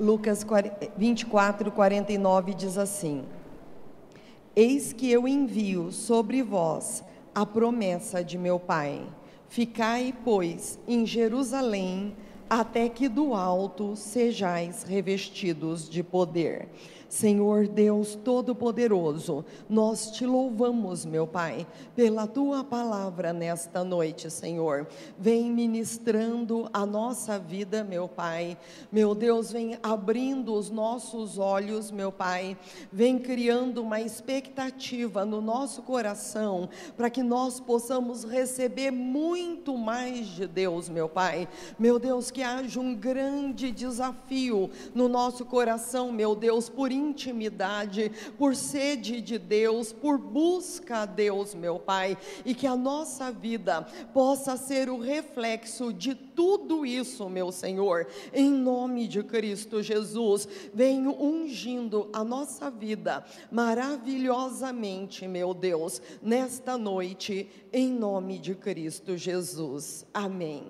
Lucas 24, 49 diz assim: Eis que eu envio sobre vós a promessa de meu Pai. Ficai, pois, em Jerusalém, até que do alto sejais revestidos de poder. Senhor Deus Todo-Poderoso, nós te louvamos, meu Pai, pela tua palavra nesta noite, Senhor. Vem ministrando a nossa vida, meu Pai. Meu Deus, vem abrindo os nossos olhos, meu Pai. Vem criando uma expectativa no nosso coração, para que nós possamos receber muito mais de Deus, meu Pai. Meu Deus, que haja um grande desafio no nosso coração, meu Deus, por intimidade, por sede de Deus, por busca a Deus, meu Pai, e que a nossa vida possa ser o reflexo de tudo isso, meu Senhor, em nome de Cristo Jesus. Venho ungindo a nossa vida maravilhosamente, meu Deus, nesta noite, em nome de Cristo Jesus. Amém.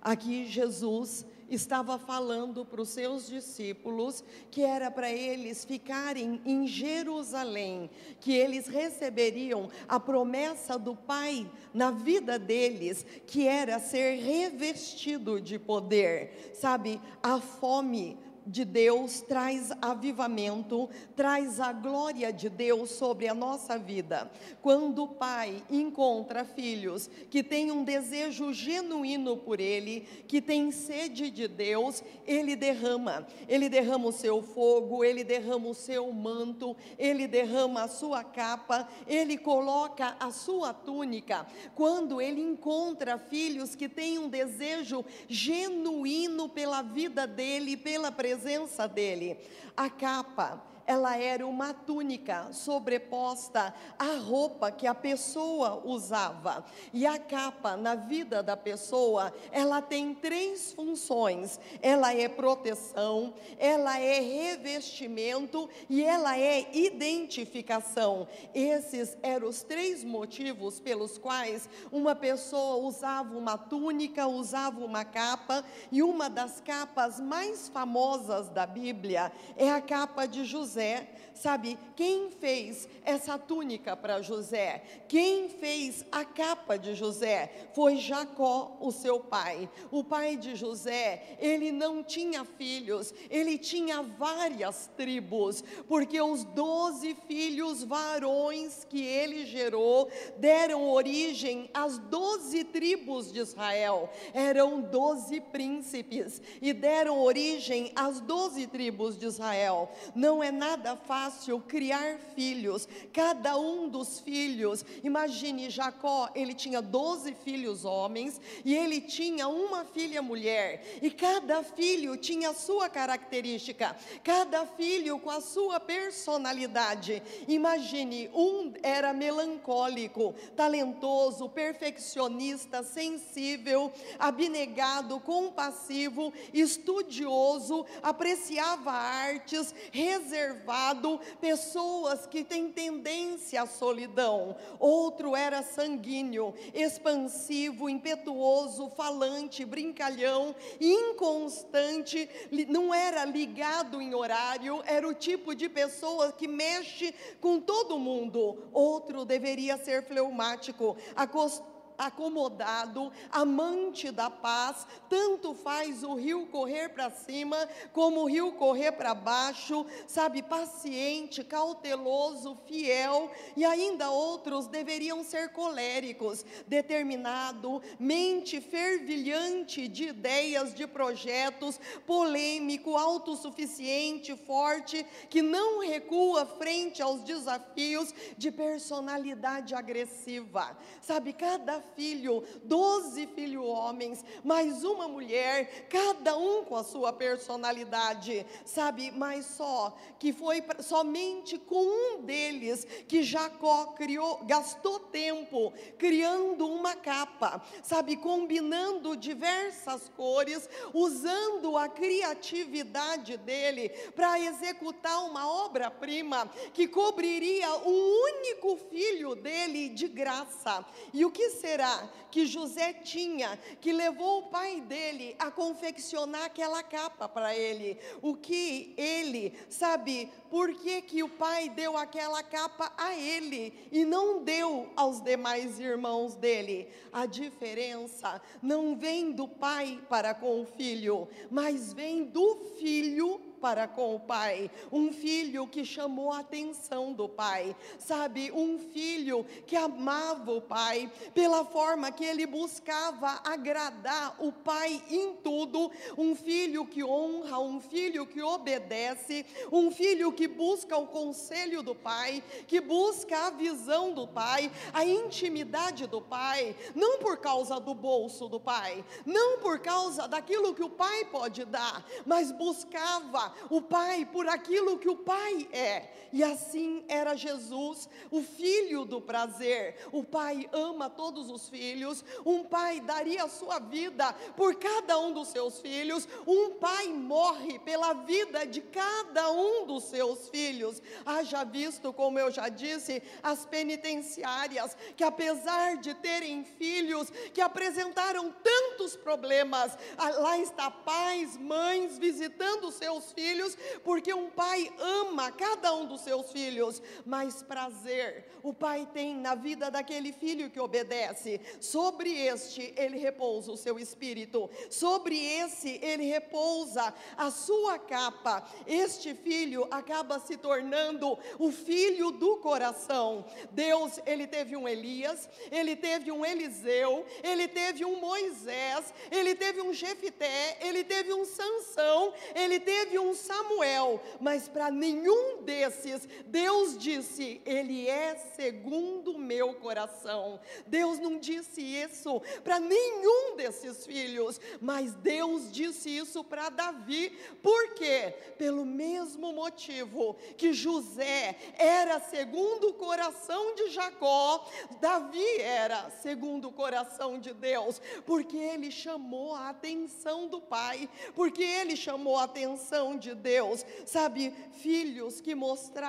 Aqui Jesus estava falando para os seus discípulos que era para eles ficarem em Jerusalém, que eles receberiam a promessa do Pai na vida deles, que era ser revestido de poder. Sabe, a fome de Deus traz avivamento, traz a glória de Deus sobre a nossa vida. Quando o pai encontra filhos que têm um desejo genuíno por ele, que tem sede de Deus, ele derrama o seu fogo, ele derrama o seu manto, ele derrama a sua capa, ele coloca a sua túnica. Quando ele encontra filhos que têm um desejo genuíno pela vida dele, pela presença dele, a capa, ela era uma túnica sobreposta à roupa que a pessoa usava. E a capa, na vida da pessoa, ela tem três funções: ela é proteção, ela é revestimento e ela é identificação. Esses eram os três motivos pelos quais uma pessoa usava uma túnica, usava uma capa. E uma das capas mais famosas da Bíblia é a capa de José. Sabe, quem fez essa túnica para José? Quem fez a capa de José? Foi Jacó, o seu pai. O pai de José, ele não tinha filhos, ele tinha várias tribos, porque os 12 filhos varões que ele gerou deram origem às 12 tribos de Israel. Eram 12 príncipes e deram origem às 12 tribos de Israel. Não é nada fácil criar filhos. Cada um dos filhos, imagine, Jacó, ele tinha 12 filhos homens e ele tinha uma filha mulher, e cada filho tinha a sua característica, cada filho com a sua personalidade. Imagine, um era melancólico, talentoso, perfeccionista, sensível, abnegado, compassivo, estudioso, apreciava artes, reservado, pessoas que têm tendência à solidão. Outro era sanguíneo, expansivo, impetuoso, falante, brincalhão, inconstante, não era ligado em horário, era o tipo de pessoa que mexe com todo mundo. Outro deveria ser fleumático, acomodado, amante da paz. Tanto faz o rio correr para cima como o rio correr para baixo, sabe, paciente, cauteloso, fiel. E ainda outros deveriam ser coléricos, determinado, mente fervilhante de ideias, de projetos, polêmico, autossuficiente, forte, que não recua frente aos desafios, de personalidade agressiva. Sabe, cada filho, 12 filhos homens, mais uma mulher, cada um com a sua personalidade, sabe, mas só que foi somente com um deles que Jacó gastou tempo criando uma capa, sabe, combinando diversas cores, usando a criatividade dele para executar uma obra-prima que cobriria o único filho dele de graça. E o que será será que José tinha que levou o pai dele a confeccionar aquela capa para ele? O que ele, sabe, por que o pai deu aquela capa a ele e não deu aos demais irmãos dele? A diferença não vem do pai para com o filho, mas vem do filho para com o pai. Um filho que chamou a atenção do pai, sabe, um filho que amava o pai, pela forma que ele buscava agradar o pai em tudo, um filho que honra, um filho que obedece, um filho que busca o conselho do pai, que busca a visão do pai, a intimidade do pai, não por causa do bolso do pai, não por causa daquilo que o pai pode dar, mas buscava o pai por aquilo que o pai é. E assim era Jesus, o filho do prazer. O pai ama todos os filhos, um pai daria a sua vida por cada um dos seus filhos, um pai morre pela vida de cada um dos seus filhos. Haja visto, como eu já disse, as penitenciárias, que apesar de terem filhos que apresentaram tantos problemas, lá está pais, mães visitando seus filhos, porque um pai ama cada um dos seus filhos, mas prazer o pai tem na vida daquele filho que obedece. Sobre este ele repousa o seu espírito, sobre esse ele repousa a sua capa. Este filho acaba se tornando o filho do coração. Deus, ele teve um Elias, ele teve um Eliseu, ele teve um Moisés, ele teve um Jefité, ele teve um Sansão, ele teve um Samuel, mas para nenhum desses Deus disse: ele é segundo o meu coração. Deus não disse isso para nenhum desses filhos, mas Deus disse isso para Davi. Por quê? Pelo mesmo motivo que José era segundo o coração de Jacó, Davi era segundo o coração de Deus, porque ele chamou a atenção do pai, porque ele chamou a atenção de Deus. Sabe, filhos que mostraram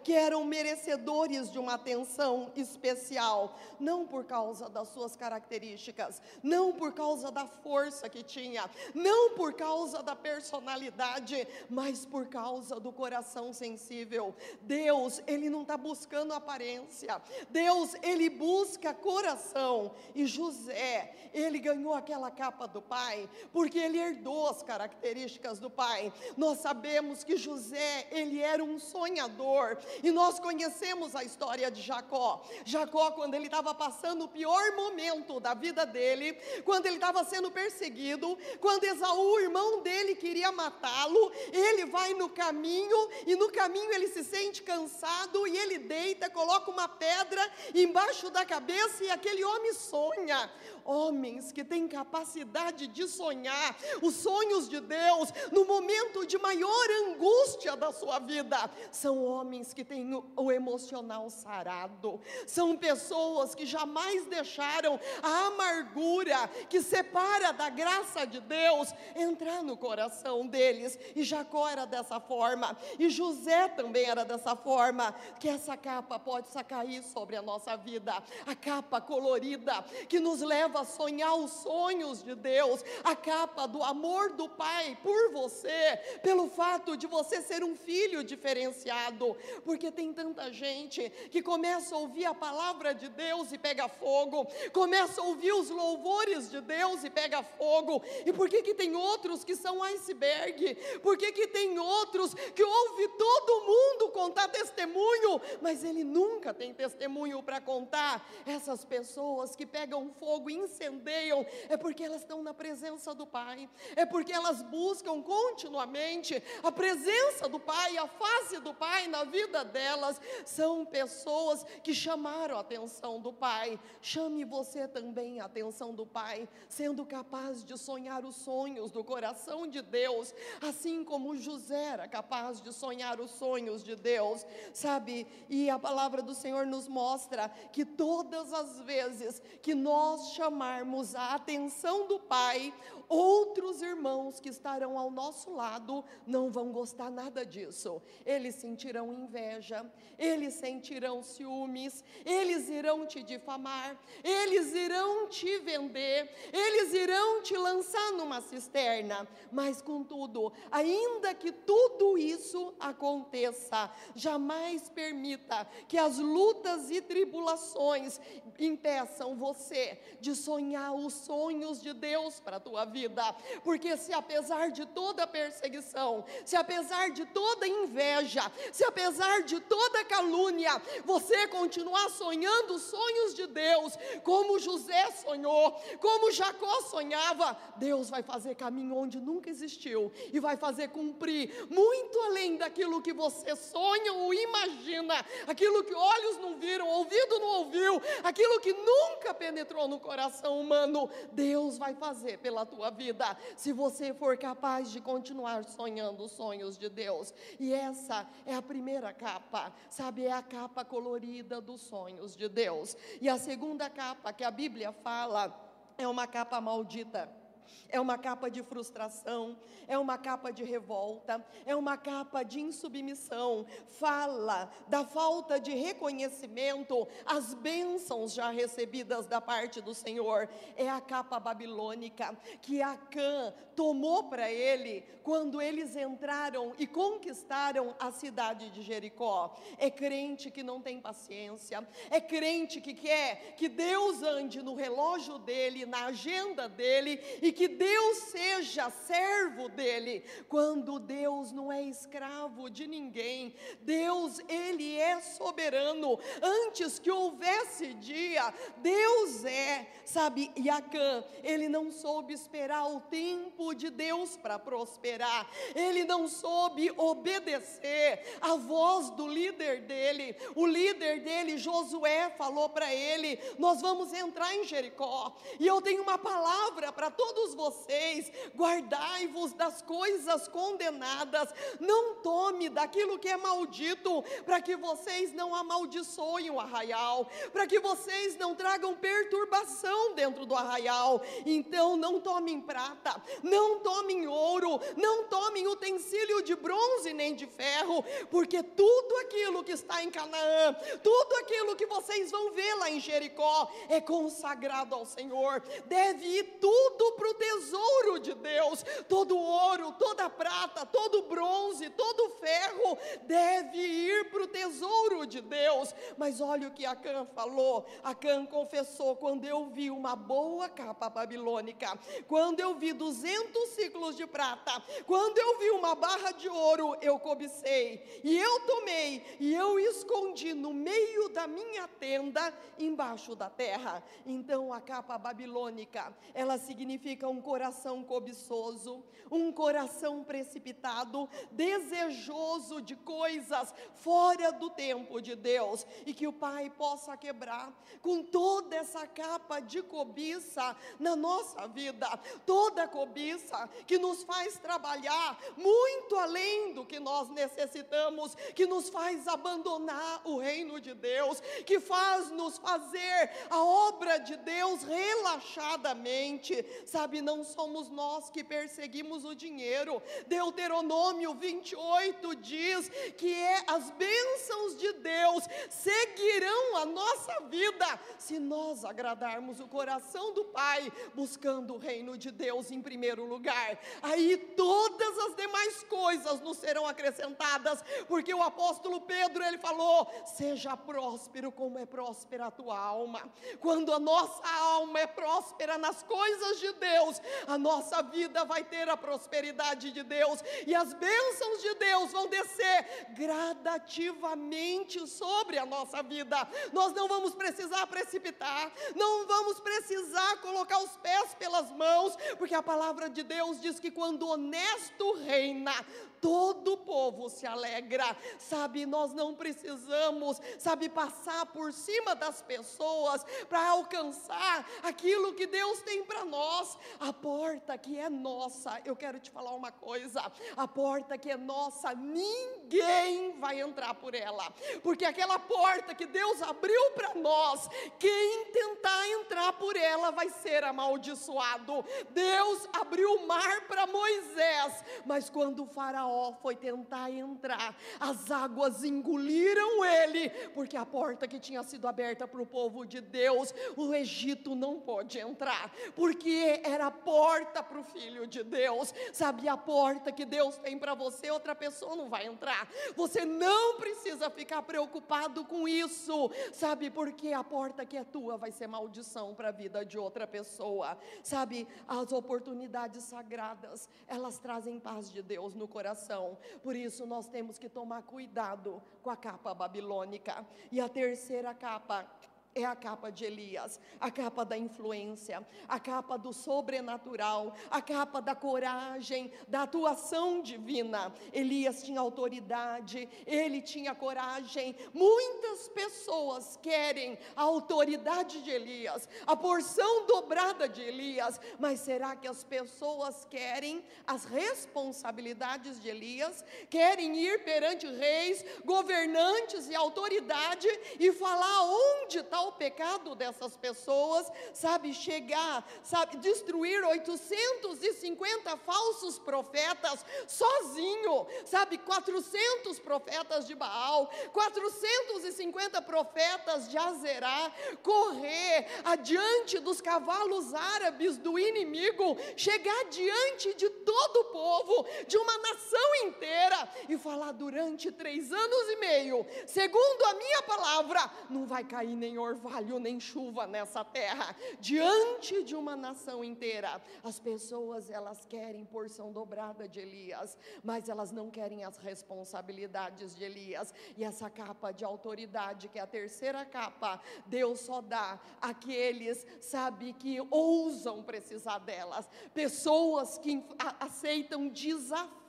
que eram merecedores de uma atenção especial, não por causa das suas características, não por causa da força que tinha, não por causa da personalidade, mas por causa do coração sensível. Deus, ele não está buscando aparência, Deus, ele busca coração. E José, ele ganhou aquela capa do pai, porque ele herdou as características do pai. Nós sabemos que José, ele era um sonhador, e nós conhecemos a história de Jacó. Jacó, quando ele estava passando o pior momento da vida dele, quando ele estava sendo perseguido, quando Esaú, o irmão dele, queria matá-lo, ele vai no caminho, e no caminho ele se sente cansado, e ele deita, coloca uma pedra embaixo da cabeça, e aquele homem sonha. Homens que têm capacidade de sonhar os sonhos de Deus no momento de maior angústia da sua vida, são homens que têm o emocional sarado, são pessoas que jamais deixaram a amargura que separa da graça de Deus entrar no coração deles. E Jacó era dessa forma, e José também era dessa forma. Que essa capa possa cair sobre a nossa vida, a capa colorida que nos leva a sonhar os sonhos de Deus, a capa do amor do Pai por você, pelo fato de você ser um filho diferenciado. Porque tem tanta gente que começa a ouvir a palavra de Deus e pega fogo, começa a ouvir os louvores de Deus e pega fogo. E por que tem outros que são iceberg? Por que tem outros que ouve todo mundo contar testemunho, mas ele nunca tem testemunho para contar? Essas pessoas que pegam fogo e incendeiam, é porque elas estão na presença do Pai, é porque elas buscam continuamente a presença do Pai, a face do Pai na vida delas. São pessoas que chamaram a atenção do Pai. Chame você também a atenção do Pai, sendo capaz de sonhar os sonhos do coração de Deus, assim como José era capaz de sonhar os sonhos de Deus, sabe? E a palavra do Senhor nos mostra que todas as vezes que nós chamarmos a atenção do Pai, outros irmãos que estarão ao nosso lado lado não vão gostar nada disso. Eles sentirão inveja, eles sentirão ciúmes, eles irão te difamar, eles irão te vender, eles irão te lançar numa cisterna. Mas contudo, ainda que tudo isso aconteça, jamais permita que as lutas e tribulações impeçam você de sonhar os sonhos de Deus para a tua vida, porque se apesar de toda perseguição, se apesar de toda inveja, se apesar de toda calúnia, você continuar sonhando os sonhos de Deus, como José sonhou, como Jacó sonhava, Deus vai fazer caminho onde nunca existiu, e vai fazer cumprir muito além daquilo que você sonha ou imagina, aquilo que olhos não viram, ouvido não ouviu, aquilo que nunca penetrou no coração humano. Deus vai fazer pela tua vida, se você for capaz de continuar sonhando os sonhos de Deus. E essa é a primeira capa, sabe, é a capa colorida dos sonhos de Deus. E a segunda capa que a Bíblia fala é uma capa maldita. É uma capa de frustração, é uma capa de revolta, é uma capa de insubmissão. Fala da falta de reconhecimento às bênçãos já recebidas da parte do Senhor. É a capa babilônica que Acã tomou para ele quando eles entraram e conquistaram a cidade de Jericó. É crente que não tem paciência, é crente que quer que Deus ande no relógio dele, na agenda dele, e que Deus seja servo dele, quando Deus não é escravo de ninguém. Deus, Ele é soberano. Antes que houvesse dia, Deus é, sabe, e Acã, ele não soube esperar o tempo de Deus para prosperar, ele não soube obedecer a voz do líder dele. O líder dele, Josué, falou para ele: nós vamos entrar em Jericó, e eu tenho uma palavra para todos vocês: guardai-vos das coisas condenadas, não tome daquilo que é maldito, para que vocês não amaldiçoem o arraial, para que vocês não tragam perturbação dentro do arraial. Então não tomem prata, não tomem ouro, não tomem utensílio de bronze nem de ferro, porque tudo aquilo que está em Canaã, tudo aquilo que vocês vão ver lá em Jericó, é consagrado ao Senhor. Deve ir tudo para o tesouro de Deus. Todo ouro, toda prata, todo bronze, todo ferro deve ir para o tesouro de Deus. Mas olha o que Acã falou. Acã confessou: quando eu vi uma boa capa babilônica, quando eu vi 200 ciclos de prata, quando eu vi uma barra de ouro, eu cobicei, e eu tomei, e eu escondi no meio da minha tenda, embaixo da terra. Então a capa babilônica, ela significa um coração cobiçoso, um coração precipitado, desejoso de coisas fora do tempo de Deus, e que o Pai possa quebrar com toda essa capa de cobiça na nossa vida, toda cobiça que nos faz trabalhar muito além do que nós necessitamos, que nos faz abandonar o reino de Deus, que faz nos fazer a obra de Deus relaxadamente. Sabe, não somos nós que perseguimos o dinheiro. Deuteronômio 28 diz que as bênçãos de Deus seguirão a nossa vida se nós agradarmos o coração do Pai, buscando o reino de Deus em primeiro lugar. Aí todas as demais coisas nos serão acrescentadas, porque o apóstolo Pedro, ele falou: seja próspero como é próspera a tua alma. Quando a nossa alma é próspera nas coisas de Deus, a nossa vida vai ter a prosperidade de Deus, e as bênçãos de Deus vão descer gradativamente sobre a nossa vida. Nós não vamos precisar precipitar, não vamos precisar colocar os pés pelas mãos, porque a palavra de Deus diz que quando o honesto reina, todo o povo se alegra. Sabe, nós não precisamos, sabe, passar por cima das pessoas para alcançar aquilo que Deus tem para nós. A porta que é nossa, eu quero te falar uma coisa: a porta que é nossa ninguém vai entrar por ela, porque aquela porta que Deus abriu para nós, quem tentar entrar por ela vai ser amaldiçoado. Deus abriu o mar para Moisés, mas quando o faraó foi tentar entrar, as águas engoliram ele, porque a porta que tinha sido aberta para o povo de Deus, o Egito não pôde entrar, porque era a porta para o filho de Deus. Sabe, a porta que Deus tem para você, outra pessoa não vai entrar. Você não precisa ficar preocupado com isso, sabe, porque a porta que é tua vai ser maldição para a vida de outra pessoa. Sabe, as oportunidades sagradas, elas trazem paz de Deus no coração. Por isso nós temos que tomar cuidado com a capa babilônica. E a terceira capa é a capa de Elias, a capa da influência, a capa do sobrenatural, a capa da coragem, da atuação divina. Elias tinha autoridade, ele tinha coragem. Muitas pessoas querem a autoridade de Elias, a porção dobrada de Elias, mas será que as pessoas querem as responsabilidades de Elias? Querem ir perante reis, governantes e autoridade e falar onde está o pecado dessas pessoas, sabe, chegar, sabe, destruir 850 falsos profetas sozinho, sabe, 400 profetas de Baal, 450 profetas de Azerá, correr adiante dos cavalos árabes do inimigo, chegar diante de todo o povo, de uma nação inteira, e falar durante 3 anos e meio, segundo a minha palavra, não vai cair nem orvalho, nem chuva nessa terra, diante de uma nação inteira. As pessoas, elas querem porção dobrada de Elias, mas elas não querem as responsabilidades de Elias. E essa capa de autoridade, que é a terceira capa, Deus só dá àqueles, sabe, que ousam precisar delas, pessoas que aceitam desafios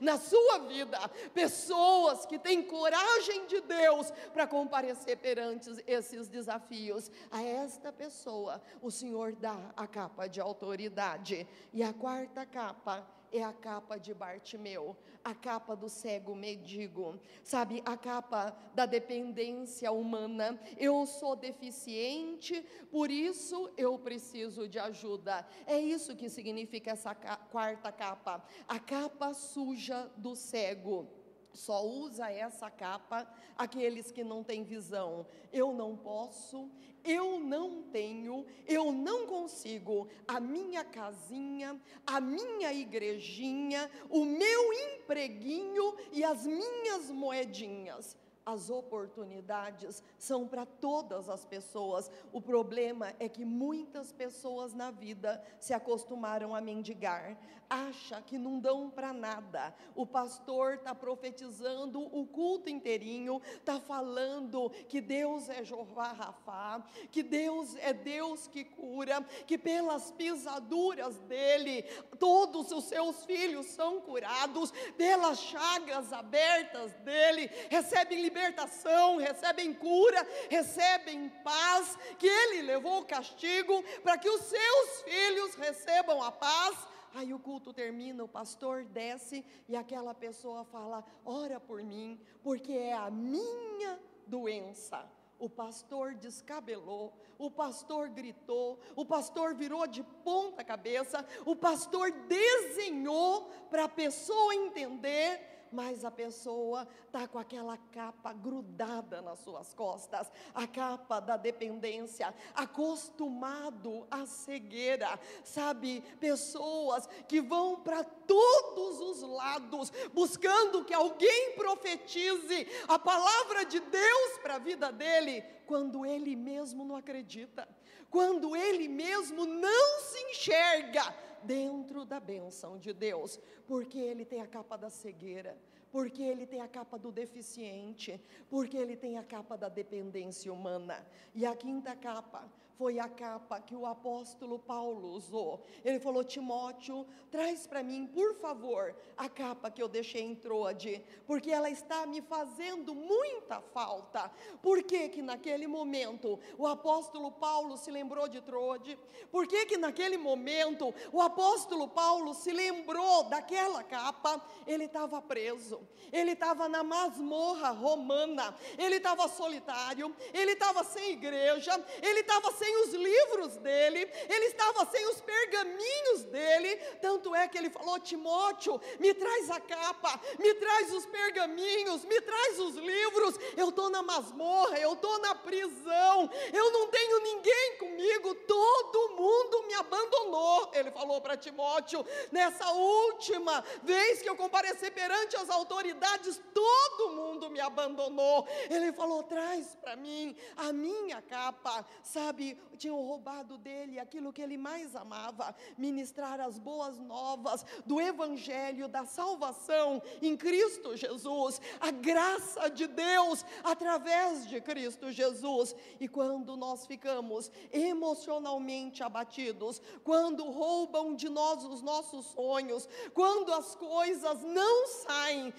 na sua vida, pessoas que têm coragem de Deus para comparecer perante esses desafios. A esta pessoa o Senhor dá a capa de autoridade. E a quarta capa é a capa de Bartimeu, a capa do cego mendigo, sabe, a capa da dependência humana. Eu sou deficiente, por isso eu preciso de ajuda. É isso que significa essa quarta capa, a capa suja do cego. Só usa essa capa aqueles que não têm visão. Eu não posso, eu não tenho, eu não consigo. A minha casinha, a minha igrejinha, o meu empreguinho e as minhas moedinhas. As oportunidades são para todas as pessoas. O problema é que muitas pessoas na vida se acostumaram a mendigar, acha que não dão para nada. O pastor está profetizando o culto inteirinho, está falando que Deus é Jeová Rafá, que Deus é Deus que cura, que pelas pisaduras dele todos os seus filhos são curados, pelas chagas abertas dele recebem libertação, recebem cura, recebem paz, que ele levou o castigo para que os seus filhos recebam a paz. Aí o culto termina, o pastor desce e aquela pessoa fala: ora por mim, porque é a minha doença. O pastor descabelou, o pastor gritou, o pastor virou de ponta cabeça, o pastor desenhou para a pessoa entender, mas a pessoa está com aquela capa grudada nas suas costas, a capa da dependência, acostumado à cegueira, sabe, pessoas que vão para todos os lados, buscando que alguém profetize a palavra de Deus para a vida dele, quando ele mesmo não acredita, quando ele mesmo não se enxerga dentro da bênção de Deus, porque ele tem a capa da cegueira, porque ele tem a capa do deficiente, porque ele tem a capa da dependência humana. E a quinta capa, foi a capa que o apóstolo Paulo usou. Ele falou: Timóteo, traz para mim, por favor, a capa que eu deixei em Troade, porque ela está me fazendo muita falta. Por que que naquele momento o apóstolo Paulo se lembrou de Troade? Por que que naquele momento o apóstolo Paulo se lembrou daquela capa? Ele estava preso, ele estava na masmorra romana, ele estava solitário, ele estava sem igreja, ele estava sem os livros dele, ele estava sem os pergaminhos dele. Tanto é que ele falou: Timóteo, me traz a capa, me traz os pergaminhos, me traz os livros. Eu estou na masmorra, eu estou na prisão, eu não tenho ninguém comigo, todo mundo me abandonou. Ele falou para Timóteo: nessa última vez que eu compareci perante as autoridades, todo mundo me abandonou. Ele falou: traz para mim a minha capa. Sabe, tinham roubado dele aquilo que ele mais amava: ministrar as boas novas do evangelho da salvação em Cristo Jesus, a graça de Deus através de Cristo Jesus. E quando nós ficamos emocionalmente abatidos, quando roubam de nós os nossos sonhos, quando as coisas não saem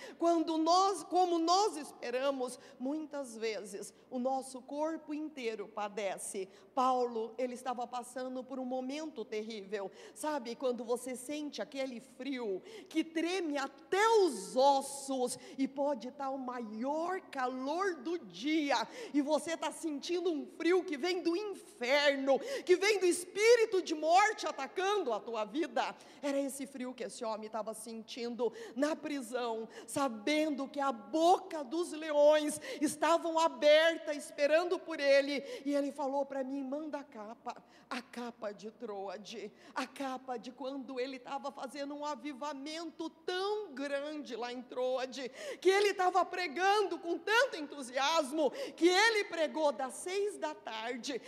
como nós esperamos, muitas vezes o nosso corpo inteiro padece. Paulo, ele estava passando por um momento terrível. Sabe, quando você sente aquele frio que treme até os ossos, e pode estar o maior calor do dia, e você está sentindo um frio que vem do inferno, que vem do espírito de morte atacando a tua vida. Era esse frio que esse homem estava sentindo na prisão, sabendo que a boca dos leões estavam aberta esperando por ele. E ele falou para mim: manda a capa de Troade, a capa de quando ele estava fazendo um avivamento tão grande lá em Troade, que ele estava pregando com tanto entusiasmo, que ele pregou das 6 da tarde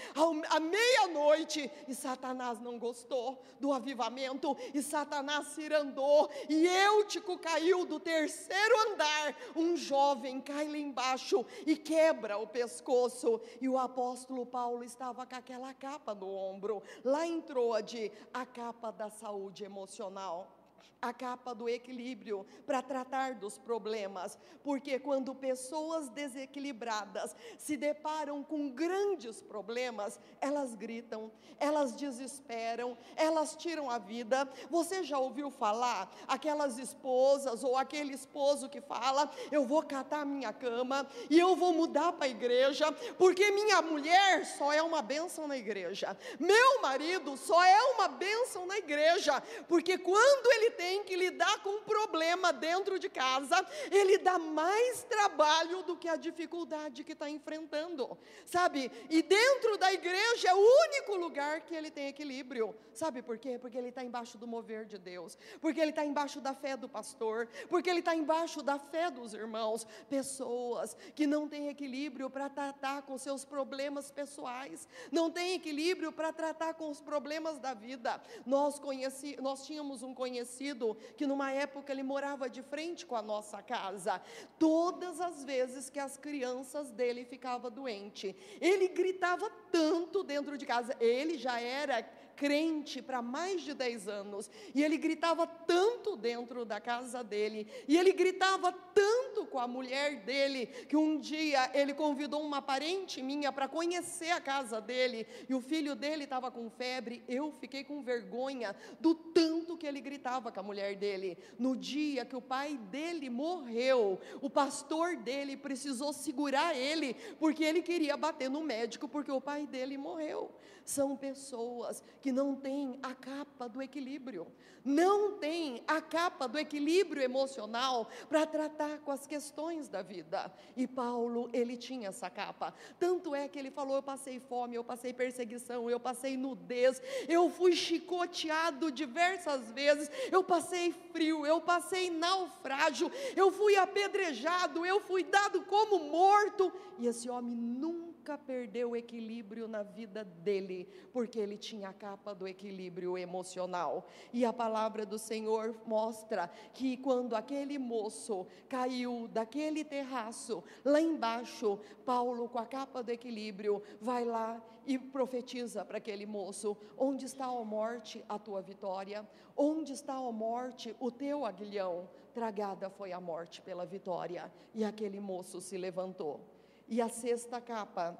à meia-noite, e Satanás não gostou do avivamento, e Satanás se irandou, e Eutico caiu do 3º andar. Um jovem cai lá embaixo e quebra o pescoço, e o apóstolo Paulo estava com aquela capa no ombro, lá em Troade, a capa da saúde emocional, a capa do equilíbrio para tratar dos problemas. Porque quando pessoas desequilibradas se deparam com grandes problemas, elas gritam, elas desesperam, elas tiram a vida. Você já ouviu falar aquelas esposas ou aquele esposo que fala: eu vou catar minha cama e eu vou mudar para a igreja, porque minha mulher só é uma bênção na igreja, meu marido só é uma bênção na igreja, porque quando ele tem que lidar com um problema dentro de casa, ele dá mais trabalho do que a dificuldade que está enfrentando, sabe? E dentro da igreja é o único lugar que ele tem equilíbrio. Sabe por quê? Porque ele está embaixo do mover de Deus, porque ele está embaixo da fé do pastor, porque ele está embaixo da fé dos irmãos. Pessoas que não têm equilíbrio para tratar com seus problemas pessoais, não têm equilíbrio para tratar com os problemas da vida. Nós tínhamos um conhecido que numa época ele morava de frente com a nossa casa. Todas as vezes que as crianças dele ficavam doentes, ele gritava tanto dentro de casa. Ele já era crente para mais de 10 anos, e ele gritava tanto dentro da casa dele, e ele gritava tanto com a mulher dele, que um dia ele convidou uma parente minha para conhecer a casa dele, e o filho dele estava com febre. Eu fiquei com vergonha do tanto que ele gritava com a mulher dele. No dia que o pai dele morreu, o pastor dele precisou segurar ele, porque ele queria bater no médico, porque o pai dele morreu. São pessoas que não têm a capa do equilíbrio, não têm a capa do equilíbrio emocional para tratar com as questões da vida. E Paulo, ele tinha essa capa. Tanto é que ele falou: eu passei fome, eu passei perseguição, eu passei nudez, eu fui chicoteado diversas vezes, eu passei frio, eu passei naufrágio, eu fui apedrejado, eu fui dado como morto. E esse homem nunca nunca perdeu o equilíbrio na vida dele, porque ele tinha a capa do equilíbrio emocional. E a palavra do Senhor mostra que quando aquele moço caiu daquele terraço, lá embaixo, Paulo, com a capa do equilíbrio, vai lá e profetiza para aquele moço: onde está, ó morte, a tua vitória? Onde está, ó morte, o teu aguilhão? Tragada foi a morte pela vitória. E aquele moço se levantou. E a sexta capa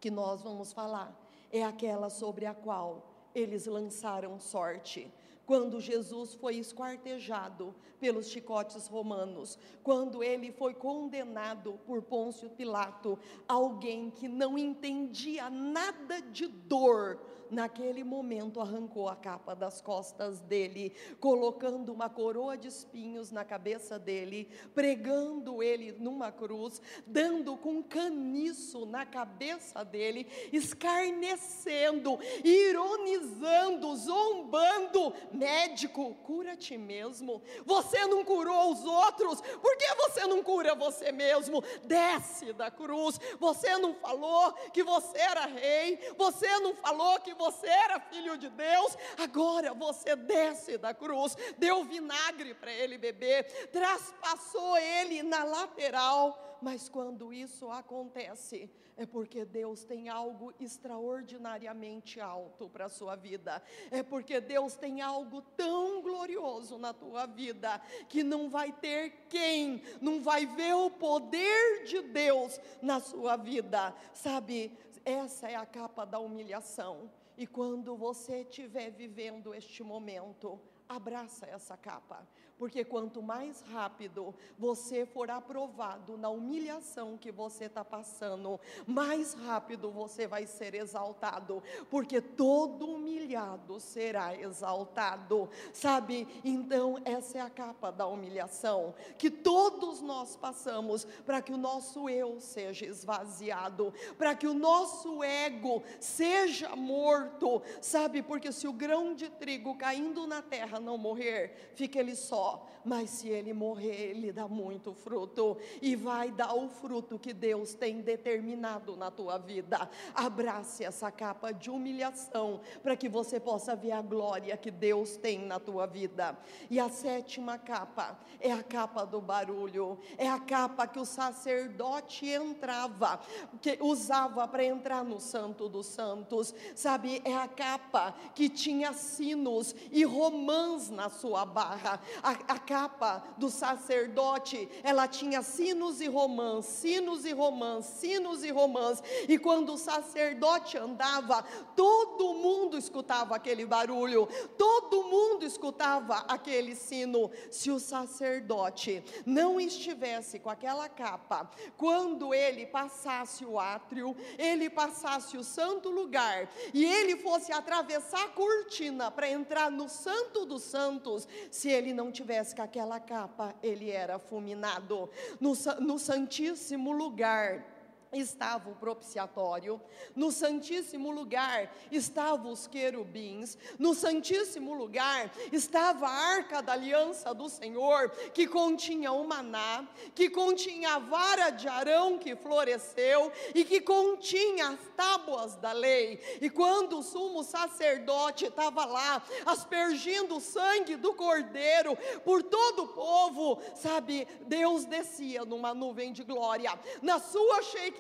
que nós vamos falar é aquela sobre a qual eles lançaram sorte. Quando Jesus foi esquartejado pelos chicotes romanos, quando ele foi condenado por Pôncio Pilato, alguém que não entendia nada de dor, naquele momento arrancou a capa das costas dele, colocando uma coroa de espinhos na cabeça dele, pregando ele numa cruz, dando com caniço na cabeça dele, escarnecendo, ironizando, zombando: médico, cura a ti mesmo. Você não curou os outros, por que você não cura você mesmo? Desce da cruz. Você não falou que você era rei, você não falou que você era filho de Deus, agora você desce da cruz. Deu vinagre para ele beber, traspassou ele na lateral. Mas quando isso acontece, é porque Deus tem algo extraordinariamente alto para a sua vida, é porque Deus tem algo tão glorioso na tua vida, que não vai ter quem não vai ver o poder de Deus na sua vida, sabe? Essa é a capa da humilhação. E quando você estiver vivendo este momento, abraça essa capa, porque quanto mais rápido você for aprovado na humilhação que você está passando, mais rápido você vai ser exaltado, porque todo humilhado será exaltado, sabe? Então essa é a capa da humilhação, que todos nós passamos, para que o nosso eu seja esvaziado, para que o nosso ego seja morto, sabe? Porque se o grão de trigo caindo na terra não morrer, fica ele só, mas se ele morrer, ele dá muito fruto, e vai dar o fruto que Deus tem determinado na tua vida. Abrace essa capa de humilhação, para que você possa ver a glória que Deus tem na tua vida. E a sétima capa é a capa do barulho, é a capa que o sacerdote entrava, que usava para entrar no Santo dos Santos, sabe? É a capa que tinha sinos e romãs na sua barra. A capa do sacerdote, ela tinha sinos e romãs, sinos e romãs, sinos e romãs, e quando o sacerdote andava, todo mundo escutava aquele barulho, todo mundo escutava aquele sino. Se o sacerdote não estivesse com aquela capa, quando ele passasse o átrio, ele passasse o santo lugar, e ele fosse atravessar a cortina para entrar no Santo dos Santos, se ele não tivesse com aquela capa, ele era fulminado. No santíssimo lugar estava o propiciatório, no santíssimo lugar estavam os querubins, no santíssimo lugar estava a arca da aliança do Senhor, que continha o maná, que continha a vara de Arão que floresceu, e que continha as tábuas da lei. E quando o sumo sacerdote estava lá, aspergindo o sangue do cordeiro por todo o povo, sabe, Deus descia numa nuvem de glória, na sua Shekinah,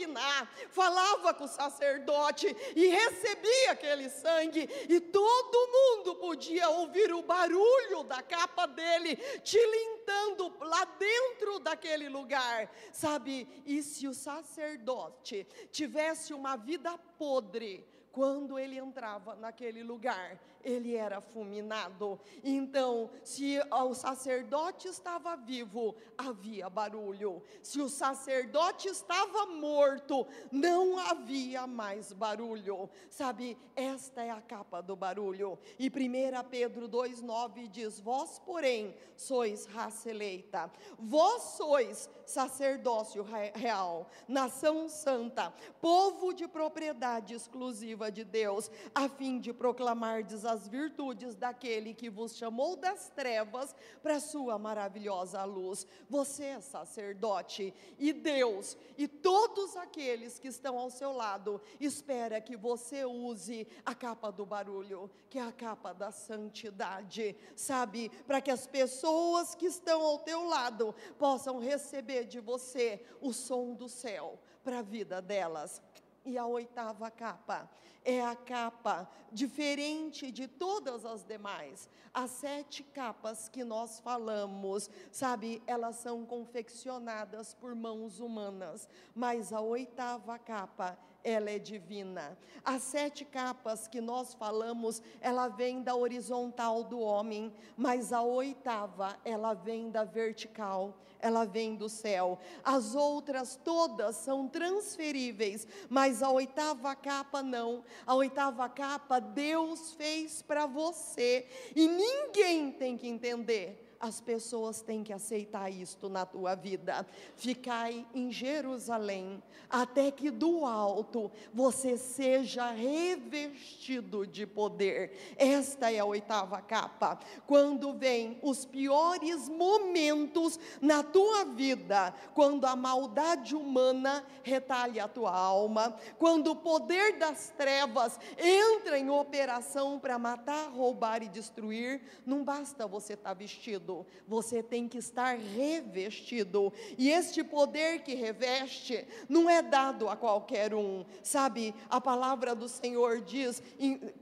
falava com o sacerdote e recebia aquele sangue, e todo mundo podia ouvir o barulho da capa dele tilintando lá dentro daquele lugar, sabe? E se o sacerdote tivesse uma vida podre, quando ele entrava naquele lugar, ele era fulminado. Então, se o sacerdote estava vivo, havia barulho. Se o sacerdote estava morto, não havia mais barulho. Sabe, esta é a capa do barulho. E 1 Pedro 2,9 diz: vós, porém, sois raça eleita, vós sois sacerdócio real, nação santa, povo de propriedade exclusiva de Deus, a fim de proclamardes as virtudes daquele que vos chamou das trevas trevas para a sua maravilhosa luz. Você é sacerdote, e Deus e todos aqueles que estão ao seu lado espera que você use a capa do barulho, que é a capa da santidade, sabe? Para que as pessoas que estão ao teu lado possam receber de você o som do céu para a vida delas. E a 8ª capa é a capa diferente de todas as demais. As 7 capas que nós falamos, sabe, elas são confeccionadas por mãos humanas, mas a 8ª capa, ela é divina. As 7 capas que nós falamos, ela vem da horizontal do homem, mas a 8ª, ela vem da vertical, ela vem do céu. As outras todas são transferíveis, mas a 8ª capa não. A 8ª capa Deus fez para você, e ninguém tem que entender. As pessoas têm que aceitar isto na tua vida. Ficai em Jerusalém, até que do alto você seja revestido de poder. Esta é a 8ª capa. Quando vem os piores momentos na tua vida, quando a maldade humana retalha a tua alma, quando o poder das trevas entra em operação para matar, roubar e destruir, não basta você estar vestido, você tem que estar revestido. E este poder que reveste não é dado a qualquer um, sabe? A palavra do Senhor diz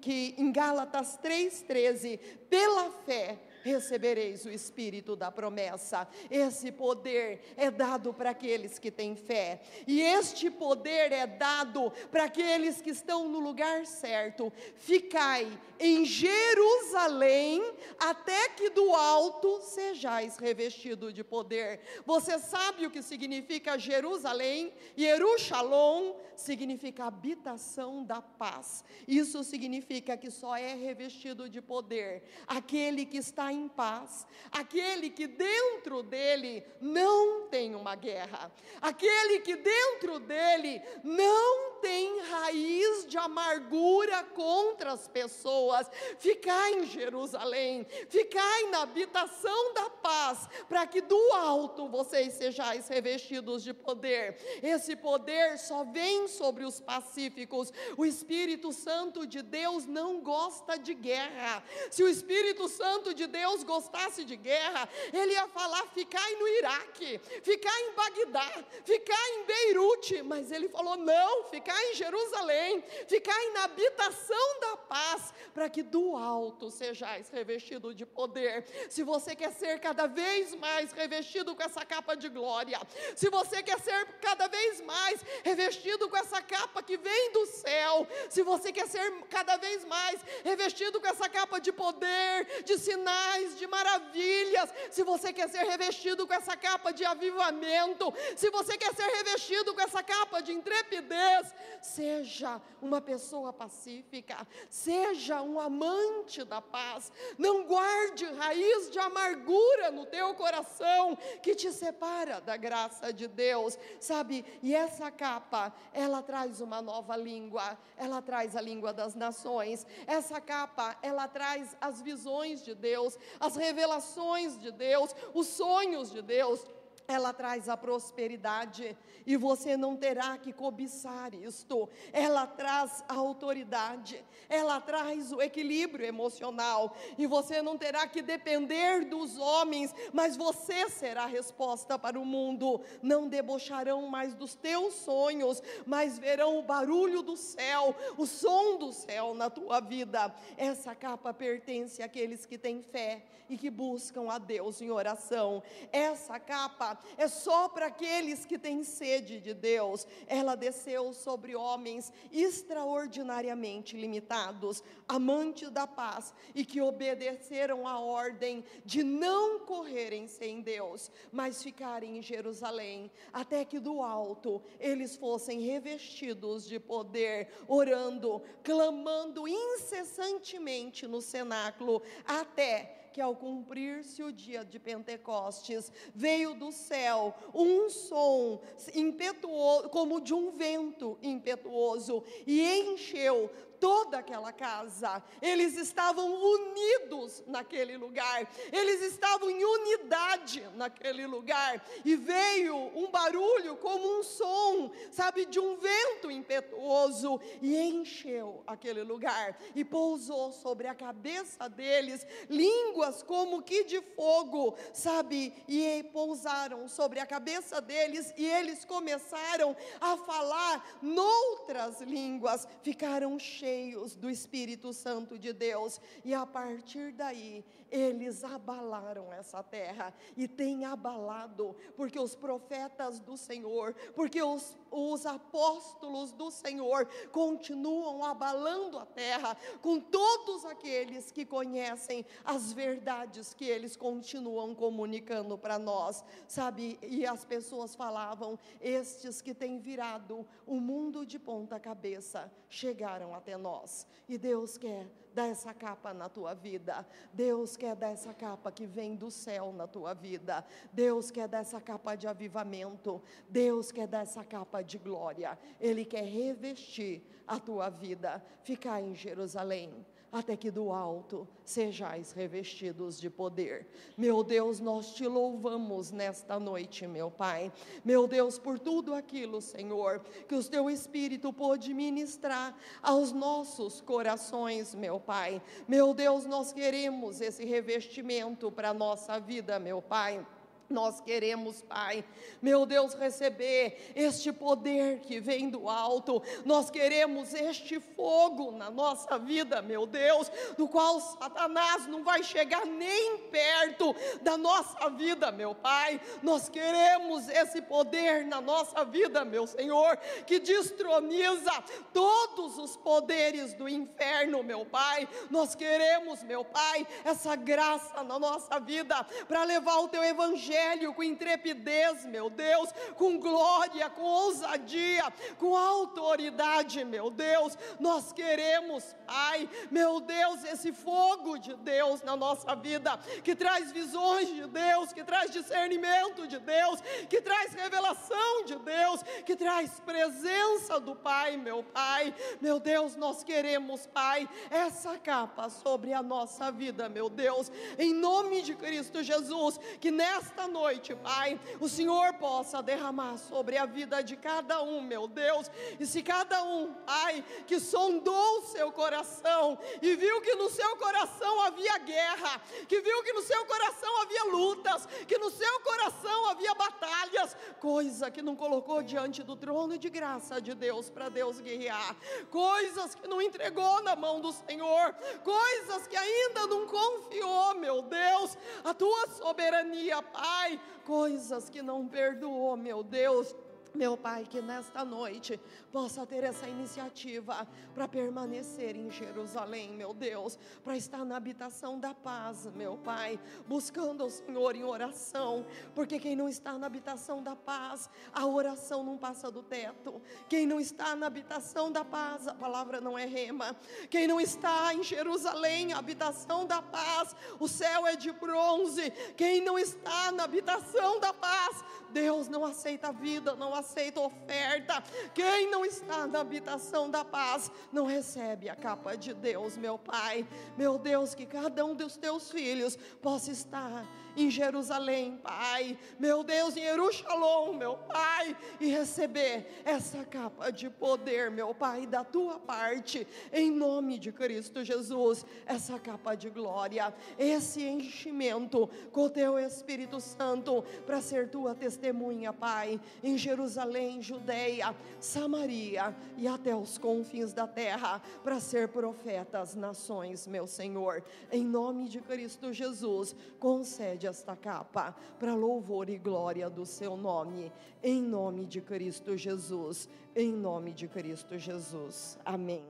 que em Gálatas 3,13, pela fé recebereis o Espírito da promessa. Esse poder é dado para aqueles que têm fé, e este poder é dado para aqueles que estão no lugar certo. Ficai em Jerusalém, até que do alto sejais revestido de poder. Você sabe o que significa Jerusalém? Yerushalom significa habitação da paz. Isso significa que só é revestido de poder aquele que está em paz, aquele que dentro dele não tem uma guerra, aquele que dentro dele não tem raiz de amargura contra as pessoas. Ficai em Jerusalém, ficai na habitação da paz, para que do alto vocês sejais revestidos de poder. Esse poder só vem sobre os pacíficos. O Espírito Santo de Deus não gosta de guerra. Se o Espírito Santo de Deus gostasse de guerra, ele ia falar: ficai no Iraque, ficai em Bagdá, ficai em Beirute. Mas ele falou: não, ficai em Jerusalém, ficai na habitação da paz, para que do alto sejais revestido de poder. Se você quer ser cada vez mais revestido com essa capa de glória, se você quer ser cada vez mais revestido com essa capa que vem do céu, se você quer ser cada vez mais revestido com essa capa de poder, de sinais, de maravilhas, se você quer ser revestido com essa capa de avivamento, se você quer ser revestido com essa capa de intrepidez, seja uma pessoa pacífica, seja um amante da paz. Não guarde raiz de amargura no teu coração que te separa da graça de Deus, sabe? E essa capa, ela traz uma nova língua, ela traz a língua das nações. Essa capa, ela traz as visões de Deus, as revelações de Deus, os sonhos de Deus. Ela traz a prosperidade, e você não terá que cobiçar isto. Ela traz a autoridade, ela traz o equilíbrio emocional, e você não terá que depender dos homens, mas você será a resposta para o mundo. Não debocharão mais dos teus sonhos, mas verão o barulho do céu, o som do céu na tua vida. Essa capa pertence àqueles que têm fé e que buscam a Deus em oração. Essa capa é só para aqueles que têm sede de Deus. Ela desceu sobre homens extraordinariamente limitados, amantes da paz, e que obedeceram a ordem de não correrem sem Deus, mas ficarem em Jerusalém, até que do alto eles fossem revestidos de poder, orando, clamando incessantemente no cenáculo, até que ao cumprir-se o dia de Pentecostes, veio do céu um som impetuoso, como de um vento impetuoso, e encheu toda aquela casa. Eles estavam unidos naquele lugar, eles estavam em unidade naquele lugar, e veio um barulho como um som, sabe, de um vento impetuoso, e encheu aquele lugar, e pousou sobre a cabeça deles línguas como que de fogo, sabe, e pousaram sobre a cabeça deles, e eles começaram a falar noutras línguas, ficaram cheios do Espírito Santo de Deus, e a partir daí, eles abalaram essa terra, e têm abalado, porque os profetas do Senhor, porque os apóstolos do Senhor, continuam abalando a terra, com todos aqueles que conhecem as verdades que eles continuam comunicando para nós, sabe, e as pessoas falavam, estes que têm virado o mundo de ponta cabeça, chegaram até nós, e Deus quer dar essa capa na tua vida, Deus quer dar essa capa que vem do céu na tua vida, Deus quer dar essa capa de avivamento, Deus quer dar essa capa de glória, Ele quer revestir a tua vida, ficar em Jerusalém, até que do alto sejais revestidos de poder. Meu Deus, nós te louvamos nesta noite, meu Pai, meu Deus, por tudo aquilo, Senhor, que o teu Espírito pôde ministrar aos nossos corações, meu Pai. Meu Deus, nós queremos esse revestimento para a nossa vida, meu Pai. Nós queremos, Pai, meu Deus, receber este poder que vem do alto, nós queremos este fogo na nossa vida, meu Deus, do qual Satanás não vai chegar nem perto da nossa vida, meu Pai. Nós queremos esse poder na nossa vida, meu Senhor, que destroniza todos os poderes do inferno, meu Pai. Nós queremos, meu Pai, essa graça na nossa vida, para levar o teu evangelho com intrepidez, meu Deus, com glória, com ousadia, com autoridade, meu Deus. Nós queremos, Pai, meu Deus, esse fogo de Deus na nossa vida, que traz visões de Deus, que traz discernimento de Deus, que traz revelação de Deus, que traz presença do Pai, meu Pai. Meu Deus, nós queremos, Pai, essa capa sobre a nossa vida, meu Deus, em nome de Cristo Jesus, que nesta noite, Pai, o Senhor possa derramar sobre a vida de cada um, meu Deus, e se cada um, Pai, que sondou o seu coração, e viu que no seu coração havia guerra, que viu que no seu coração havia lutas, que no seu coração havia batalhas, coisa que não colocou diante do trono de graça de Deus, para Deus guerrear, coisas que não entregou na mão do Senhor, coisas que ainda não confiou, meu Deus, a tua soberania, Pai, coisas que não perdoou, meu Deus. Meu Pai, que nesta noite possa ter essa iniciativa para permanecer em Jerusalém, meu Deus, para estar na habitação da paz, meu Pai, buscando o Senhor em oração, porque quem não está na habitação da paz, a oração não passa do teto. Quem não está na habitação da paz, a palavra não é rema. Quem não está em Jerusalém, a habitação da paz, o céu é de bronze. Quem não está na habitação da paz, Deus não aceita a vida, não aceita oferta. Quem não está na habitação da paz, não recebe a capa de Deus, meu Pai. Meu Deus, que cada um dos teus filhos possa estar em Jerusalém, Pai, meu Deus, em Jerusalém, meu Pai, e receber essa capa de poder, meu Pai, da tua parte, em nome de Cristo Jesus, essa capa de glória, esse enchimento com o teu Espírito Santo, para ser tua testemunha, Pai, em Jerusalém, Judeia, Samaria e até os confins da terra, para ser profeta às nações, meu Senhor, em nome de Cristo Jesus, concede esta capa para louvor e glória do seu nome, em nome de Cristo Jesus, em nome de Cristo Jesus, amém.